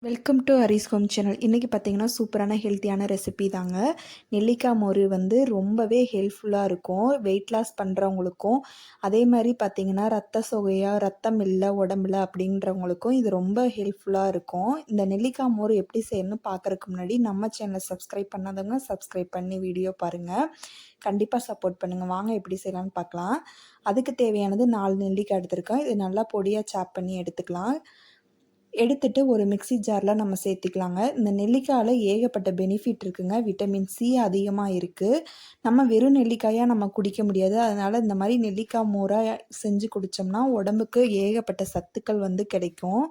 Welcome to Haris home channel. இன்றைக்கி பார்த்தீங்கன்னா சூப்பரான ஹெல்த்தியான ரெசிபி தாங்க. நெல்லிக்காய் மோர் வந்து ரொம்பவே ஹெல்ப்ஃபுல்லாக இருக்கும் வெயிட் லாஸ் பண்ணுறவங்களுக்கும். அதே மாதிரி பார்த்தீங்கன்னா ரத்த சோகையா ரத்தம் இல்லை உடம்புல அப்படின்றவங்களுக்கும் இது ரொம்ப ஹெல்ப்ஃபுல்லாக இருக்கும். இந்த நெல்லிக்காய் மோர் எப்படி செய்யணும்னு பார்க்குறதுக்கு முன்னாடி நம்ம சேனலை சப்ஸ்கிரைப் பண்ணாதவங்க சப்ஸ்கிரைப் பண்ணி வீடியோ பாருங்கள். கண்டிப்பாக சப்போர்ட் பண்ணுங்கள். வாங்க எப்படி செய்யலாம்னு பார்க்கலாம். அதுக்கு தேவையானது 4 நெல்லிக்காய் எடுத்திருக்கேன். இது நல்லா பொடியாக சாப் பண்ணி எடுத்துக்கலாம். எடுத்துட்டு ஒரு மிக்ஸி ஜாரில் நம்ம சேர்த்துக்கலாங்க. இந்த நெல்லிக்காயில் ஏகப்பட்ட பெனிஃபிட் இருக்குங்க. விட்டமின் சி அதிகமாக இருக்குது. நம்ம வெறும் நெல்லிக்காயாக நம்ம குடிக்க முடியாது. அதனால் இந்த மாதிரி நெல்லிக்காய் மோராக செஞ்சு குடித்தோம்னா உடம்புக்கு ஏகப்பட்ட சத்துக்கள் வந்து கிடைக்கும்.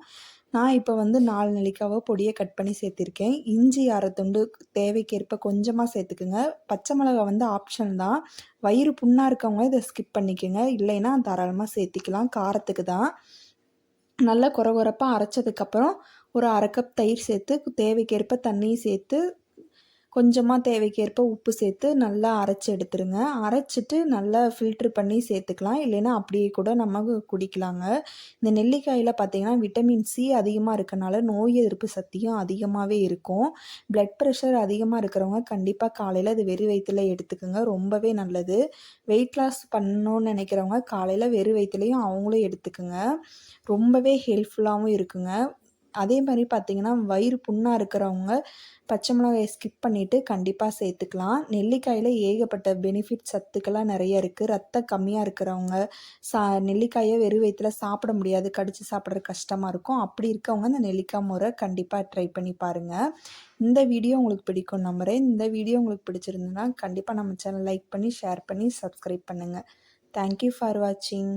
நான் இப்போ வந்து 4 நெல்லிக்காவை பொடியை கட் பண்ணி சேர்த்திருக்கேன். இஞ்சி 1/2 துண்டு தேவைக்கேற்ப கொஞ்சமாக சேர்த்துக்குங்க. பச்சை மிளகாய் வந்து ஆப்ஷன் தான். வயிறு புண்ணாக இருக்கவங்க இதை ஸ்கிப் பண்ணிக்கோங்க. இல்லைன்னா தாராளமாக சேர்த்திக்கலாம், காரத்துக்கு தான். நல்லா கொரகொரப்பாக அரைச்சதுக்கப்புறம் ஒரு 1/2 கப் தயிர் சேர்த்து தேவைக்கேற்ப தண்ணியும் சேர்த்து கொஞ்சமாக தேவைக்கேற்ப உப்பு சேர்த்து நல்லா அரைச்சி எடுத்துருங்க. அரைச்சிட்டு நல்லா ஃபில்ட்ரு பண்ணி சேர்த்துக்கலாம். இல்லைன்னா அப்படியே கூட நம்ம குடிக்கலாங்க. இந்த நெல்லிக்காயில் பார்த்திங்கன்னா விட்டமின் சி அதிகமாக இருக்கனால நோய் எதிர்ப்பு சக்தியும் அதிகமாகவே இருக்கும். பிளட் ப்ரெஷர் அதிகமாக இருக்கிறவங்க கண்டிப்பாக காலையில் இது வெறும் வயிற்றுல எடுத்துக்கோங்க. ரொம்பவே நல்லது. வெயிட் லாஸ் பண்ணணும்னு நினைக்கிறவங்க காலையில் வெறும் வயிற்றுலையும் அவங்களும் எடுத்துக்கோங்க. ரொம்பவே ஹெல்ப்ஃபுல்லாகவும் இருக்குங்க. அதே மாதிரி பார்த்திங்கன்னா வயிறு புண்ணாக இருக்கிறவங்க பச்சை மிளகாயை ஸ்கிப் பண்ணிவிட்டு கண்டிப்பாக சேர்த்துக்கலாம். நெல்லிக்காயில் ஏகப்பட்ட பெனிஃபிட் சத்துக்கள்லாம் நிறைய இருக்குது. ரத்தம் கம்மியாக இருக்கிறவங்க நெல்லிக்காயை வெறும் வயிற்றுல சாப்பிட முடியாது, கடித்து சாப்பிட்றது கஷ்டமாக இருக்கும். அப்படி இருக்கவங்க இந்த நெல்லிக்காய் மோரை கண்டிப்பாக ட்ரை பண்ணி பாருங்கள். இந்த வீடியோ உங்களுக்கு பிடிக்கும் நம்புகிறேன். இந்த வீடியோ உங்களுக்கு பிடிச்சிருந்ததுன்னா கண்டிப்பாக நம்ம சேனல் லைக் பண்ணி ஷேர் பண்ணி சப்ஸ்கிரைப் பண்ணுங்கள். தேங்க்யூ ஃபார் வாட்சிங்.